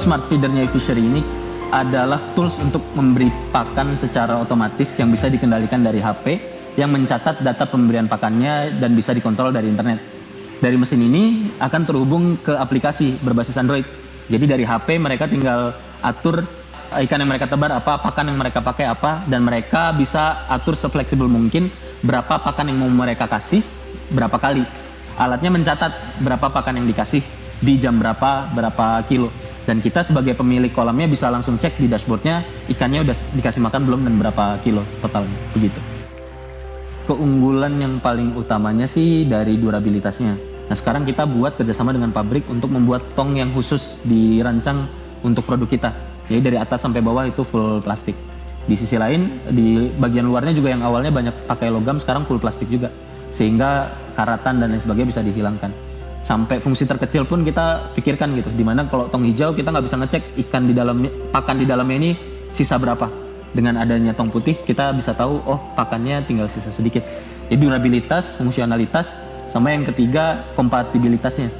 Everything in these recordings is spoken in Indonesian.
smart feedernya eFishery ini adalah tools untuk memberi pakan secara otomatis yang bisa dikendalikan dari HP, yang mencatat data pemberian pakannya dan bisa dikontrol dari internet. Dari mesin ini akan terhubung ke aplikasi berbasis Android. Jadi dari HP mereka tinggal atur ikan yang mereka tebar apa, pakan yang mereka pakai apa, dan mereka bisa atur sefleksibel mungkin berapa pakan yang mau mereka kasih, berapa kali. Alatnya mencatat berapa pakan yang dikasih, di jam berapa kilo. Dan kita sebagai pemilik kolamnya bisa langsung cek di dashboardnya ikannya udah dikasih makan belum dan berapa kilo totalnya, begitu. Keunggulan yang paling utamanya sih dari durabilitasnya. Nah sekarang kita buat kerjasama dengan pabrik untuk membuat tong yang khusus dirancang untuk produk kita. Jadi dari atas sampai bawah itu full plastik. Di sisi lain, di bagian luarnya juga yang awalnya banyak pakai logam, sekarang full plastik juga. Sehingga karatan dan lain sebagainya bisa dihilangkan. Sampai fungsi terkecil pun kita pikirkan gitu. Dimana kalau tong hijau kita nggak bisa ngecek ikan di dalamnya, pakan di dalamnya ini sisa berapa. Dengan adanya tong putih kita bisa tahu, oh pakannya tinggal sisa sedikit. Jadi durabilitas, fungsionalitas, sama yang ketiga kompatibilitasnya.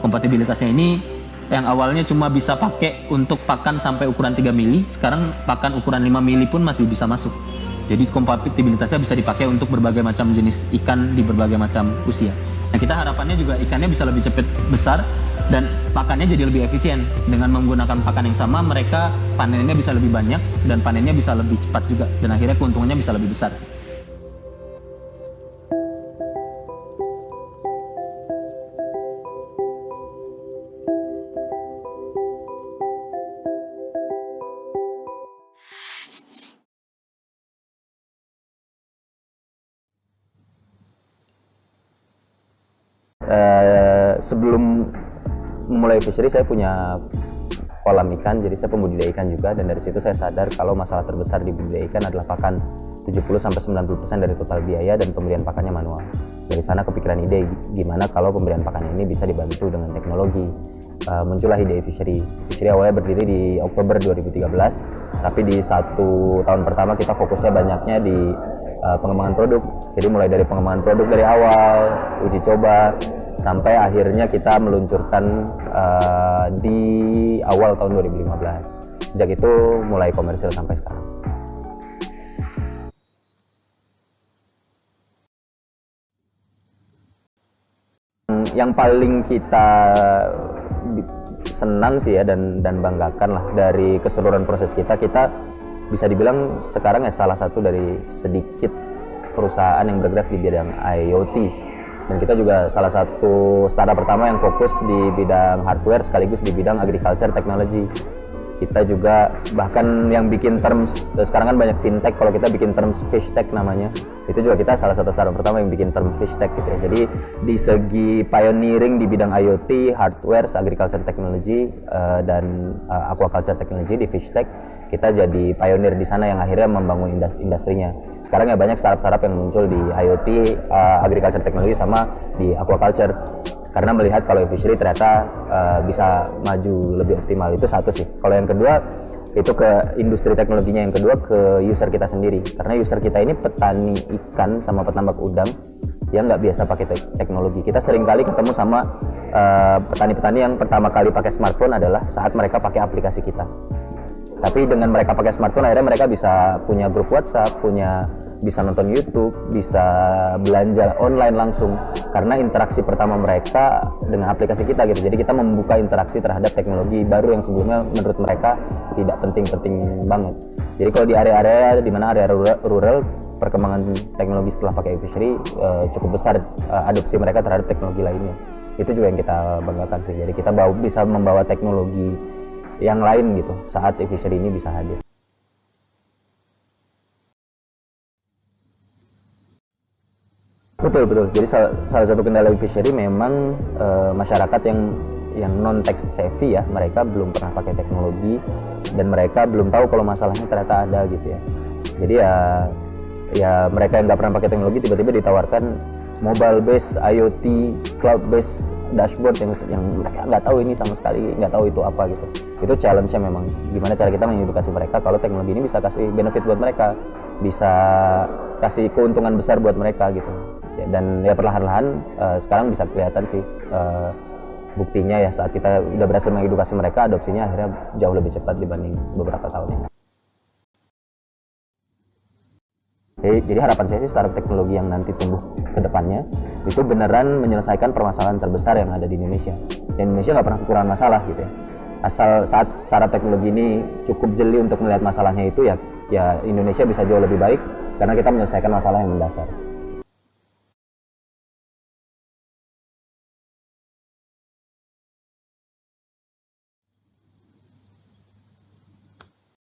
Kompatibilitasnya ini yang awalnya cuma bisa pakai untuk pakan sampai ukuran 3 mili, sekarang pakan ukuran 5 mili pun masih bisa masuk. Jadi kompatibilitasnya bisa dipakai untuk berbagai macam jenis ikan di berbagai macam usia. Nah kita harapannya juga ikannya bisa lebih cepat besar dan pakannya jadi lebih efisien. Dengan menggunakan pakan yang sama mereka panennya bisa lebih banyak dan panennya bisa lebih cepat juga. Dan akhirnya keuntungannya bisa lebih besar. Sebelum memulai fishery saya punya kolam ikan, jadi saya pembudidaya ikan juga, dan dari situ saya sadar kalau masalah terbesar di budidaya ikan adalah pakan. 70-90% dari total biaya dan pemberian pakannya manual. Dari sana kepikiran ide gimana kalau pemberian pakannya ini bisa dibantu dengan teknologi. Muncullah ide eFishery. eFishery awalnya berdiri di Oktober 2013, tapi di 1 tahun pertama kita fokusnya banyaknya di pengembangan produk. Jadi mulai dari pengembangan produk dari awal, uji coba, sampai akhirnya kita meluncurkan di awal tahun 2015. Sejak itu mulai komersil sampai sekarang. Yang paling kita senang sih ya dan banggakan lah dari keseluruhan proses kita bisa dibilang sekarang ya salah satu dari sedikit perusahaan yang bergerak di bidang IoT, dan kita juga salah satu startup pertama yang fokus di bidang hardware sekaligus di bidang agriculture technology. Kita juga bahkan yang bikin terms, sekarang kan banyak fintech, kalau kita bikin terms fish tech namanya, itu juga kita salah satu startup pertama yang bikin term fish tech gitu ya. Jadi di segi pioneering di bidang IoT, hardware, agriculture technology, dan aquaculture technology di fish tech, kita jadi pioneer di sana yang akhirnya membangun industrinya. Sekarang ya banyak startup-startup yang muncul di IoT, agriculture technology sama di aquaculture. Karena melihat kalau eFishery ternyata bisa maju lebih optimal. Itu satu sih. Kalau yang kedua itu ke industri teknologinya, yang kedua ke user kita sendiri. Karena user kita ini petani ikan sama petambak udang yang nggak biasa pakai teknologi. Kita sering kali ketemu sama petani-petani yang pertama kali pakai smartphone adalah saat mereka pakai aplikasi kita. Tapi dengan mereka pakai smartphone akhirnya mereka bisa punya grup WhatsApp, bisa nonton YouTube, bisa belanja online langsung karena interaksi pertama mereka dengan aplikasi kita gitu. Jadi kita membuka interaksi terhadap teknologi baru yang sebelumnya menurut mereka tidak penting-penting banget. Jadi kalau di area-area di mana area rural, perkembangan teknologi setelah pakai eFishery cukup besar, adopsi mereka terhadap teknologi lainnya. Itu juga yang kita banggakan sih. Jadi kita bisa membawa teknologi yang lain gitu saat eFishery ini bisa hadir. Betul. Jadi salah satu kendala eFishery memang masyarakat yang non tech savvy ya, mereka belum pernah pakai teknologi dan mereka belum tahu kalau masalahnya ternyata ada gitu ya. Jadi ya mereka yang nggak pernah pakai teknologi tiba-tiba ditawarkan mobile based IoT, cloud based dashboard yang mereka nggak tahu ini sama sekali, nggak tahu itu apa gitu. Itu challenge-nya memang gimana cara kita mengedukasi mereka kalau teknologi ini bisa kasih benefit buat mereka, bisa kasih keuntungan besar buat mereka gitu. Dan ya perlahan-lahan sekarang bisa kelihatan sih buktinya ya saat kita udah berhasil mengedukasi mereka, adopsinya akhirnya jauh lebih cepat dibanding beberapa tahun ini. Jadi harapan saya sih startup teknologi yang nanti tumbuh ke depannya itu beneran menyelesaikan permasalahan terbesar yang ada di Indonesia. Dan Indonesia nggak pernah kekurangan masalah gitu ya. Asal saat startup teknologi ini cukup jeli untuk melihat masalahnya itu ya Indonesia bisa jauh lebih baik karena kita menyelesaikan masalah yang mendasar.